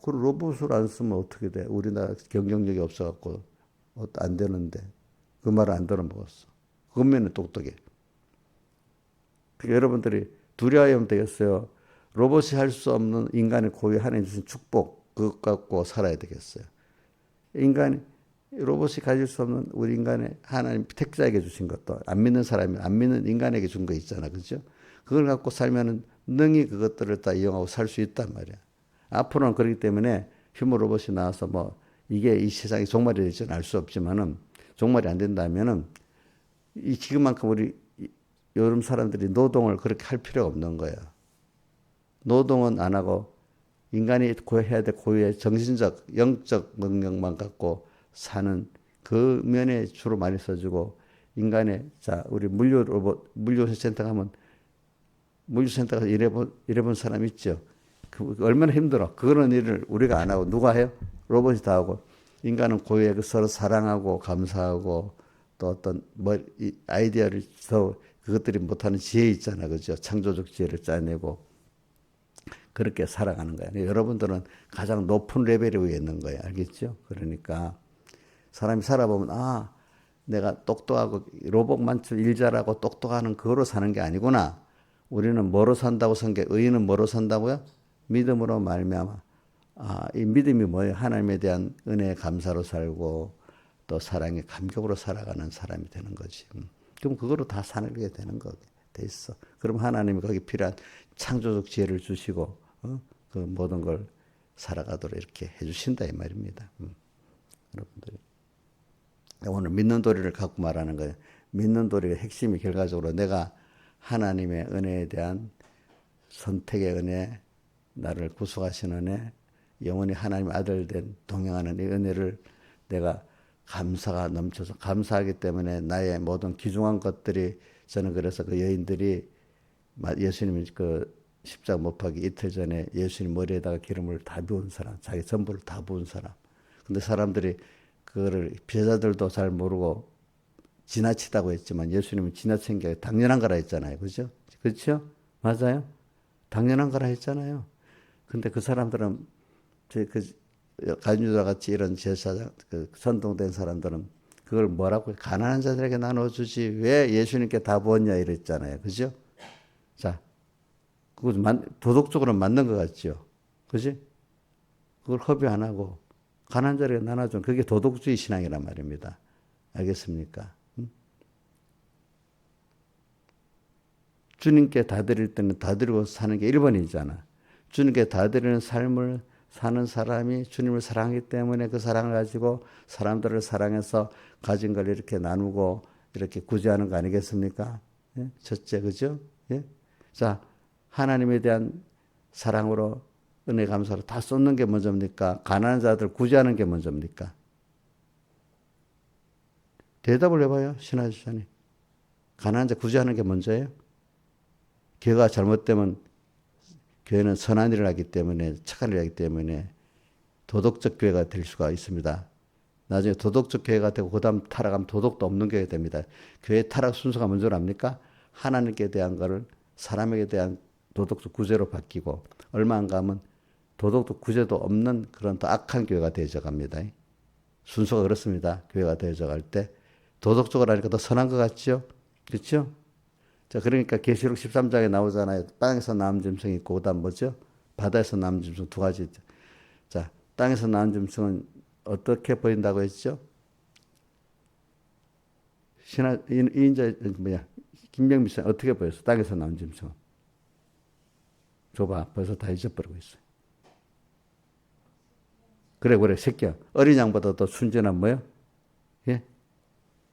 Speaker 1: 그 로봇을 안 쓰면 어떻게 돼? 우리나라 경쟁력이 없어갖고 안 되는데 그 말을 안 들어먹었어. 그것만은 똑똑해. 그러니까 여러분들이 두려워하면 되겠어요. 로봇이 할 수 없는 인간의 고유 하나님 주신 축복 그것 갖고 살아야 되겠어요. 로봇이 가질 수 없는 우리 인간의 하나님 택자에게 주신 것도 안 믿는 사람이 안 믿는 인간에게 준 거 있잖아, 그죠? 그걸 갖고 살면은 능히 그것들을 다 이용하고 살 수 있단 말이야. 앞으로는 그렇기 때문에 휴먼 로봇이 나와서 뭐 이게 이 세상이 종말이 될지는 알 수 없지만은 종말이 안 된다면은 이 지금만큼 우리 요즘 사람들이 노동을 그렇게 할 필요가 없는 거예요. 노동은 안 하고 인간이 해야 될 고유의 정신적, 영적 능력만 갖고 사는 그 면에 주로 많이 써주고 인간의 자 우리 물류센터 가면 물류센터 가서 일해본 사람 있죠. 얼마나 힘들어. 그런 일을 우리가 안 하고 누가 해요? 로봇이 다 하고 인간은 고유의 서로 사랑하고 감사하고 또 어떤 아이디어를 더 그것들이 못하는 지혜 있잖아, 그죠? 창조적 지혜를 짜내고 그렇게 살아가는 거예요. 여러분들은 가장 높은 레벨에 위에 있는 거예요, 알겠죠? 그러니까 사람이 살아보면 내가 똑똑하고 로봇만 일 잘하고 똑똑하는 그거로 사는 게 아니구나. 우리는 뭐로 산다고 산 게 의인은 뭐로 산다고요? 믿음으로 말미암아. 이 믿음이 뭐예요? 하나님에 대한 은혜에 감사로 살고 또 사랑에 감격으로 살아가는 사람이 되는 거지. 그럼 그거로 다 살게 되는 거 돼 있어. 그럼 하나님이 거기 필요한 창조적 지혜를 주시고 그 모든 걸 살아가도록 이렇게 해주신다 이 말입니다. 여러분들 오늘 믿는 도리를 갖고 말하는 거예요. 믿는 도리의 핵심이 결과적으로 내가 하나님의 은혜에 대한 선택의 은혜, 나를 구속하신 은혜, 영원히 하나님의 아들 된 동행하는 이 은혜를 내가 감사가 넘쳐서 감사하기 때문에 나의 모든 귀중한 것들이 저는 그래서 그 여인들이 예수님이 그 십자가 못 박기 이틀 전에 예수님 머리에다가 기름을 다 부은 사람, 자기 전부를 다 부은 사람. 근데 사람들이 그거를 피해자들도 잘 모르고 지나치다고 했지만 예수님은 지나친 게 당연한 거라 했잖아요. 그죠? 그렇죠? 맞아요? 당연한 거라 했잖아요. 근데 그 사람들은 가룟유다 같이 이런 제사장, 선동된 사람들은 그걸 뭐라고 가난한 자들에게 나눠주지 왜 예수님께 다 부었냐 이랬잖아요. 그죠? 자, 그거 도덕적으로 맞는 것 같죠? 그지? 그걸 허비 안 하고 가난한 자들에게 나눠주는 그게 도덕주의 신앙이란 말입니다. 알겠습니까? 주님께 다 드릴 때는 다 드리고 사는 게 1번이잖아. 주님께 다 드리는 삶을 사는 사람이 주님을 사랑하기 때문에 그 사랑을 가지고 사람들을 사랑해서 가진 걸 이렇게 나누고 이렇게 구제하는 거 아니겠습니까? 예? 첫째, 그죠? 예? 자, 하나님에 대한 사랑으로 은혜 감사로 다 쏟는 게 먼저입니까? 가난한 자들 구제하는 게 먼저입니까? 대답을 해봐요, 신하주자님. 가난한 자 구제하는 게 먼저예요? 교회가 잘못되면 교회는 선한 일을 하기 때문에 착한 일을 하기 때문에 도덕적 교회가 될 수가 있습니다. 나중에 도덕적 교회가 되고 그 다음 타락하면 도덕도 없는 교회가 됩니다. 교회 타락 순서가 먼저랍니까? 하나님께 대한 거를 사람에게 대한 도덕적 구제로 바뀌고 얼마 안 가면 도덕적 구제도 없는 그런 더 악한 교회가 되어져 갑니다. 순서가 그렇습니다. 교회가 되어져 갈 때 도덕적으로 하니까 더 선한 것 같죠? 그렇죠? 자, 그러니까 계시록 13장에 나오잖아요. 땅에서 나온 짐승이 있고, 그다음 뭐죠? 바다에서 나온 짐승 두 가지 있죠. 자, 땅에서 나온 짐승은 어떻게 보인다고 했죠? 이인자 뭐야? 김병미 씨 어떻게 보였어? 땅에서 나온 짐승은? 줘봐. 벌써 다 잊어버리고 있어. 그래, 새끼야. 어린 양보다 더 순진한 뭐요? 예?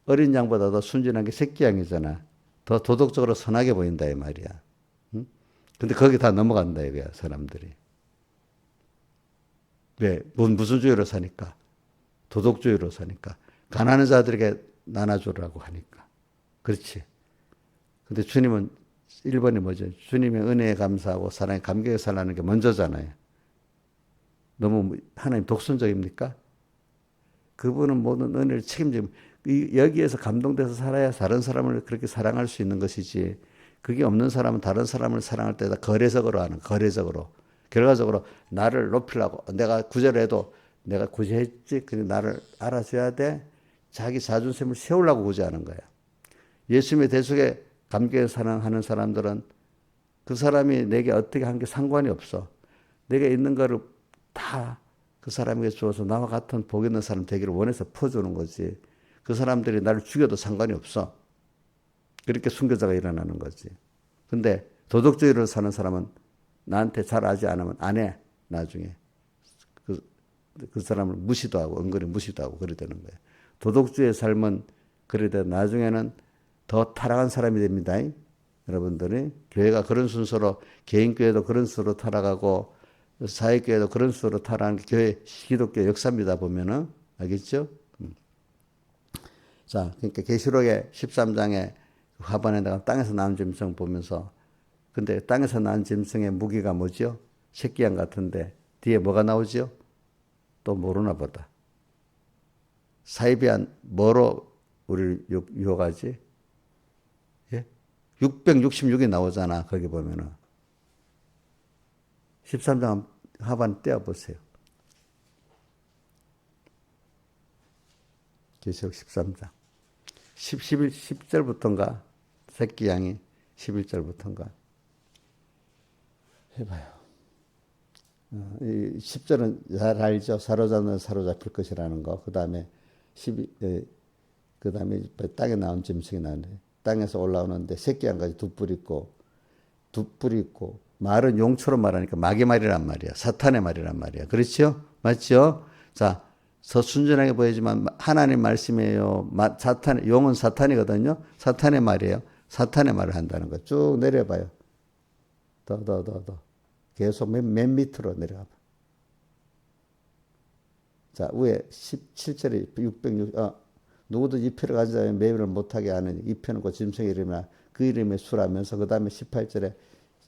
Speaker 1: 어린 양보다 더 순진한 게 새끼 양이잖아. 더 도덕적으로 선하게 보인다 이 말이야. 응? 근데 거기 다 넘어간다 이거야 사람들이. 왜? 무슨 주의로 사니까? 도덕주의로 사니까. 가난한 자들에게 나눠주라고 하니까. 그렇지. 근데 주님은 1번이 뭐죠? 주님의 은혜에 감사하고 사랑에 감격에 살라는 게 먼저잖아요. 너무 하나님 독선적입니까? 그분은 모든 은혜를 책임지고 여기에서 감동돼서 살아야 다른 사람을 그렇게 사랑할 수 있는 것이지. 그게 없는 사람은 다른 사람을 사랑할 때다 거래적으로 하는 거래적으로. 결과적으로 나를 높이려고 내가 구제해도 내가 구제했지. 근데 나를 알아줘야 돼. 자기 자존심을 세우려고 구제하는 거야. 예수님의 대속에 감격에 사랑하는 사람들은 그 사람이 내게 어떻게 한 게 상관이 없어. 내게 있는 거를 다 그 사람에게 주어서 나와 같은 복 있는 사람 되기를 원해서 퍼주는 거지. 그 사람들이 나를 죽여도 상관이 없어. 그렇게 순교자가 일어나는 거지. 근데 도덕주의를 사는 사람은 나한테 잘하지 않으면 안 해. 나중에. 그 사람을 무시도 하고 은근히 무시도 하고 그래 되는 거예요. 도덕주의의 삶은 그래 돼 나중에는 더 타락한 사람이 됩니다. 여러분들이 교회가 그런 순서로 개인교회도 그런 순서로 타락하고 사회교회도 그런 식으로 타락하는 교회 기독교 역사입니다. 보면은 알겠죠? 자, 그러니까 계시록의 13장의 하반에다가 땅에서 나온 짐승 보면서 근데 땅에서 나온 짐승의 무기가 뭐죠? 새끼양 같은데 뒤에 뭐가 나오죠? 또 모르나 보다. 사이비안 뭐로 우리를 유혹하지? 예? 666이 나오잖아. 거기 보면은 13장 하반 떼어보세요. 계시록 13장. 10절부터인가? 새끼 양이 11절부터인가? 해봐요. 10절은 잘 알죠? 사로잡는 사로잡힐 것이라는 거. 그 다음에 그 다음에 땅에 나온 짐승이 나오는데 땅에서 올라오는데 새끼 양까지 두 뿔 있고 말은 용처럼 말하니까 마귀 말이란 말이야. 사탄의 말이란 말이야. 그렇죠? 맞죠? 자, 더 순전하게 보이지만 하나님 말씀이에요. 용은 사탄이거든요. 사탄의 말이에요. 사탄의 말을 한다는 거. 쭉 내려봐요. 더. 계속 맨 밑으로 내려가 봐. 자, 위에 17절에 누구도 이 표를 가진 자면 매매를 못하게 하는 이 표는 곧 짐승의 이름이나 그 이름의 수라면서 그 다음에 18절에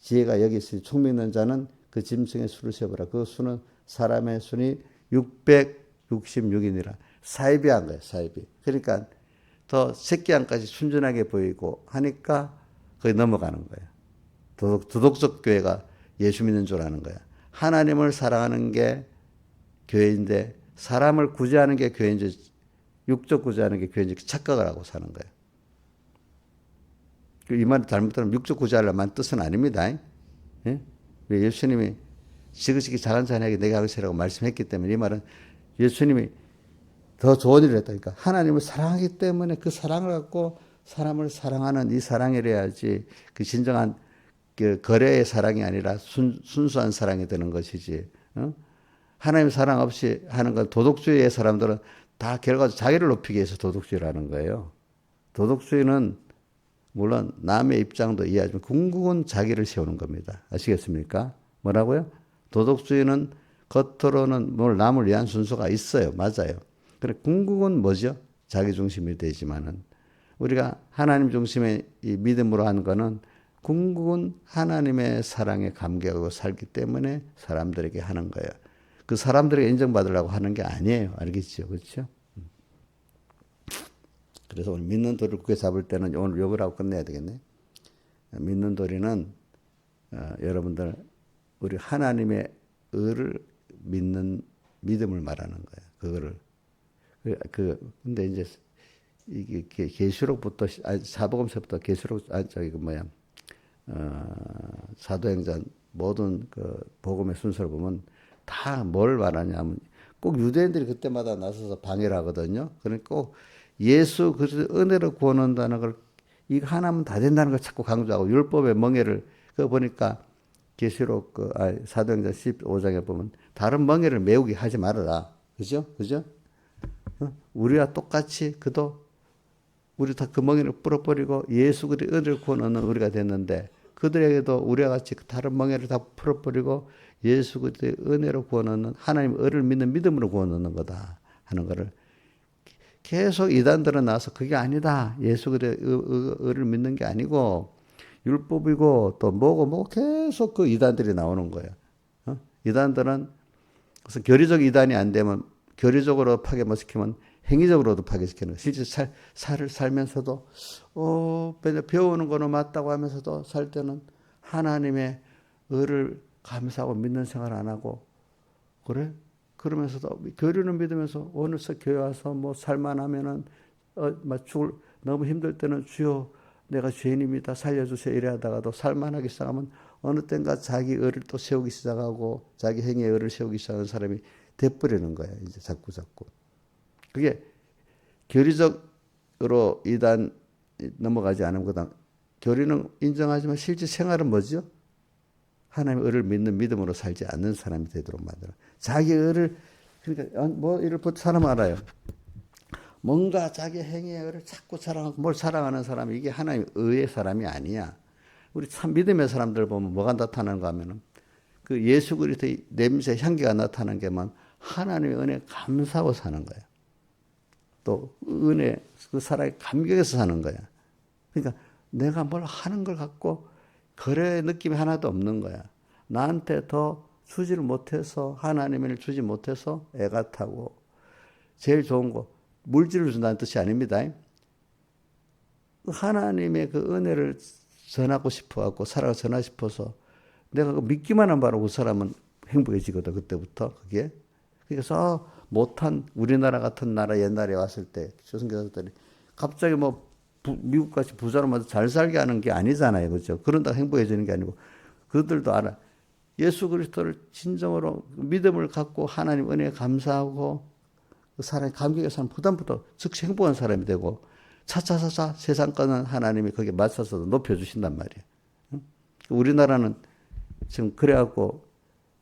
Speaker 1: 지혜가 여기 있으니聪明있는 자는 그 짐승의 수를 세보라. 그 수는 사람의 수니 666이니라. 사이비한 거예요. 사이비. 그러니까 더 새끼양까지 순전하게 보이고 하니까 거기 넘어가는 거예요. 도덕적 교회가 예수 믿는 줄 아는 거야. 하나님을 사랑하는 게 교회인데 사람을 구제하는 게 교회인지 육적 구제하는 게 교회인지 착각을 하고 사는 거예요. 이 말을 잘못 들으면 육적 구제하려면 뜻은 아닙니다. 예? 예수님이 지그시기 작은 자녀에게 내가 하시라고 말씀했기 때문에 이 말은 예수님이 더 좋은 일을 했다니까. 하나님을 사랑하기 때문에 그 사랑을 갖고 사람을 사랑하는 이 사랑이래야지 그 진정한 그 거래의 사랑이 아니라 순수한 사랑이 되는 것이지. 하나님 사랑 없이 하는 건 도덕주의의 사람들은 다 결과적으로 자기를 높이기 위해서 도덕주의를 하는 거예요. 도덕주의는 물론 남의 입장도 이해하지만 궁극은 자기를 세우는 겁니다. 아시겠습니까? 뭐라고요? 도덕주의는 겉으로는 뭘 남을 위한 순서가 있어요. 맞아요. 그래 궁극은 뭐죠? 자기 중심이 되지만은 우리가 하나님 중심의 이 믿음으로 하는 거는 궁극은 하나님의 사랑에 감격하고 살기 때문에 사람들에게 하는 거예요. 그 사람들에게 인정받으려고 하는 게 아니에요. 알겠죠? 그렇죠? 그래서 오늘 믿는 도리를 굳게 잡을 때는 오늘 욕을 하고 끝내야 되겠네. 믿는 도리는 여러분들 우리 하나님의 의를 믿는 믿음을 말하는 거예요. 그거를 근데 이제 이게 계시록부터 사복음서부터 계시록 저기 그 뭐야 사도행전 모든 그 복음의 순서를 보면 다 뭘 말하냐면 꼭 유대인들이 그때마다 나서서 방해를 하거든요. 그러니까 꼭 예수 그리스도 은혜로 구원한다는 걸 이거 하나면 다 된다는 걸 자꾸 강조하고 율법의 멍에를 그거 보니까 계시록 사도행전 15장에 보면 다른 멍에를 메우게 하지 말아라. 그죠? 그죠? 우리와 똑같이 그도 우리 다 그 멍에를 풀어버리고 예수 그리스도 은혜를 구원하는 우리가 됐는데 그들에게도 우리와 같이 다른 멍에를 다 풀어버리고 예수 그리스도의 은혜로 구원하는 하나님 을을 믿는 믿음으로 구원하는 거다 하는 거를 계속 이단들은 나와서 그게 아니다. 예수 그리스도의 을을 믿는 게 아니고 율법이고 또 뭐고 계속 그 이단들이 나오는 거예요. 이단들은 그래서 교리적 이단이 안 되면 교리적으로 파괴 시키면 행위적으로도 파괴시키는 거예요. 실제 살면서도 배우는 거는 맞다고 하면서도 살 때는 하나님의 을을 감사하고 믿는 생활 안 하고 그래? 그러면서도 교리는 믿으면서 어느새 교회 와서 뭐 살만하면은 너무 힘들 때는 주여 내가 죄인입니다 살려주세요 이래 하다가도 살만하기 시작하면 어느 땐가 자기 을을 또 세우기 시작하고 자기 행위의 을을 세우기 시작하는 사람이 돼버리는 거야 이제 자꾸 그게 교리적으로 이단 넘어가지 않은 거다. 교리는 인정하지만 실제 생활은 뭐죠? 하나님의 을을 믿는 믿음으로 살지 않는 사람이 되도록 만들어. 자기 을을 그러니까 뭐 이를 사람 알아요. 뭔가 자기 행위의 을을 자꾸 사랑하고 뭘 사랑하는 사람이 이게 하나님의 의의 사람이 아니야. 우리 참 믿음의 사람들 보면 뭐가 나타나는가 하면은 그 예수 그리스도의 냄새 향기가 나타나는 게만 하나님의 은혜에 감사하고 사는 거야. 또 은혜 그 사랑에 감격해서 사는 거야. 그러니까 내가 뭘 하는 걸 갖고 거래의 느낌이 하나도 없는 거야. 나한테 더 주지를 못해서 하나님을 주지 못해서 애가 타고 제일 좋은 거 물질을 준다는 뜻이 아닙니다. 하나님의 그 은혜를 전하고 싶어갖고 사랑을 전하고 싶어서 내가 믿기만 한 바로 그 사람은 행복해지거든 그때부터 그게. 그래서 못한 우리나라 같은 나라 옛날에 왔을 때 조선교사들이 갑자기 뭐 미국같이 부자로 잘 살게 하는 게 아니잖아요. 그렇죠? 그런다고 행복해지는 게 아니고 그들도 알아. 예수 그리스도를 진정으로 믿음을 갖고 하나님 은혜에 감사하고 그 사람이 감격에 사는 부담부터 즉시 행복한 사람이 되고 차차차차 세상 거는 하나님이 거기에 맞서서 높여주신단 말이에요. 우리나라는 지금 그래갖고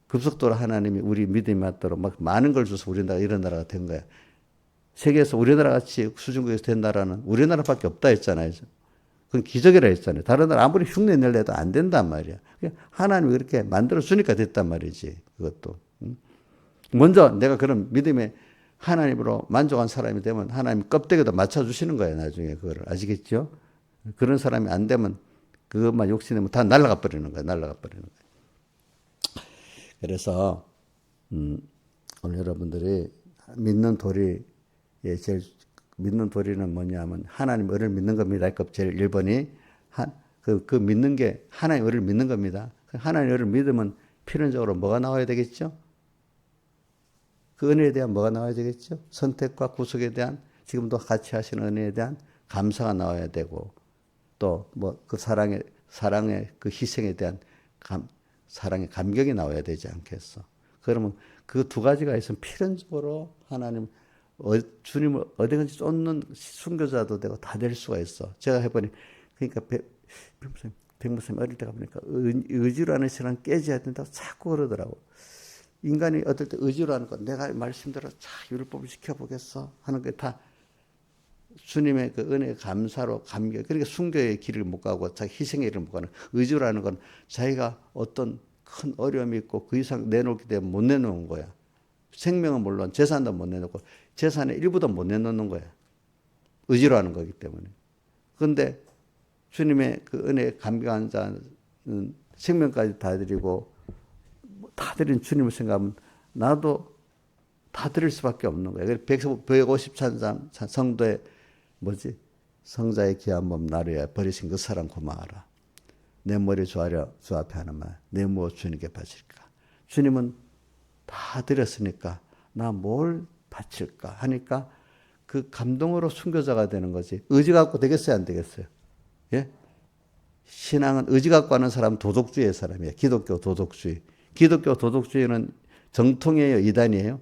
Speaker 1: 급속도로 하나님이 우리 믿음이 맞도록 막 많은 걸 줘서 우리나라가 이런 나라가 된 거야. 세계에서 우리나라 같이 수준국에서 된 나라는 우리나라밖에 없다 했잖아요. 그건 기적이라 했잖아요. 다른 나라 아무리 흉내 내려도 안 된단 말이야. 하나님이 그렇게 만들어주니까 됐단 말이지. 그것도. 먼저 내가 그런 믿음의 하나님으로 만족한 사람이 되면 하나님 껍데기도 맞춰주시는 거예요. 나중에 그거를. 아시겠죠? 그런 사람이 안 되면 그것만 욕심내면 다 날아가 버리는 거예요. 날아가 버리는 거예요. 그래서 오늘 여러분들이 믿는 도리 제일 믿는 도리는 뭐냐면 하나님 을을 믿는 겁니다. 제일 1번이 그 믿는 게 하나님 을을 믿는 겁니다. 하나님 을을 믿으면 필연적으로 뭐가 나와야 되겠죠? 그 은혜에 대한 뭐가 나와야 되겠죠? 선택과 구속에 대한 지금도 같이 하시는 은혜에 대한 감사가 나와야 되고 또 뭐 그 사랑의 그 희생에 대한 사랑의 감격이 나와야 되지 않겠어? 그러면 그 두 가지가 있으면 필연적으로 하나님 주님을 어디든지 쫓는 순교자도 되고 다 될 수가 있어. 제가 해보니 그러니까 백목사님 어릴 때 가보니까 의지로 하는 시간 깨져야 된다고 자꾸 그러더라고. 인간이 어떨 때 의지로 하는 거 내가 말씀대로 자 율법을 지켜보겠어 하는 게 다 주님의 그 은혜의 감사로 감격. 그러니까 순교의 길을 못 가고 자기 희생의 길을 못 가는 의지로 하는 건 자기가 어떤 큰 어려움이 있고 그 이상 내놓게 되면 못 내놓은 거야. 생명은 물론 재산도 못 내놓고 재산의 일부도 못 내놓는 거야. 의지로 하는 거기 때문에. 그런데 주님의 그 은혜에 감격한 자는 생명까지 다 드리고 다 드린 주님을 생각하면 나도 다 드릴 수밖에 없는 거야. 153장 성도의 성자의 귀한 몸 나를 위하여 버리신 그 사람 고마워라. 내 머리 조아려 주 앞에 하는 말. 내 무엇 주님께 바칠까. 주님은 다 드렸으니까 나 뭘 바칠까 하니까 그 감동으로 순교자가 되는 거지. 의지 갖고 되겠어요, 안 되겠어요? 예? 신앙은 의지 갖고 하는 사람은 도덕주의의 사람이에요. 기독교 도덕주의. 기독교 도덕주의는 정통이에요, 이단이에요?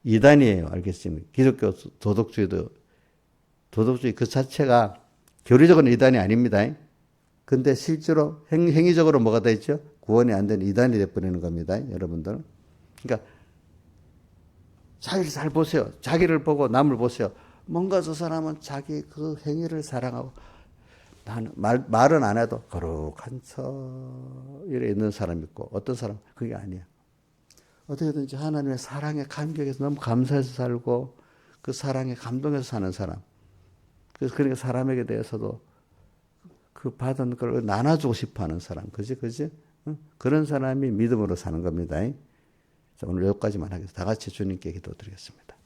Speaker 1: 이단이에요. 알겠습니까? 기독교 도덕주의도 도덕주의 그 자체가 교리적으로는 이단이 아닙니다. 근데 실제로 행위적으로 뭐가 돼 있죠? 구원이 안 되는 이단이 돼버리는 겁니다. 여러분들. 그러니까 자기를 잘 보세요. 자기를 보고 남을 보세요. 뭔가 저 사람은 자기 그 행위를 사랑하고 나는 말은 안 해도 거룩한 척 이래 있는 사람 있고 어떤 사람 그게 아니야. 어떻게든지 하나님의 사랑에 감격해서 너무 감사해서 살고 그 사랑에 감동해서 사는 사람. 그래서 그러니까 사람에게 대해서도 그 받은 걸 나눠주고 싶어 하는 사람. 그지? 응? 그런 사람이 믿음으로 사는 겁니다. 자, 오늘 여기까지만 하겠습니다. 다 같이 주님께 기도드리겠습니다.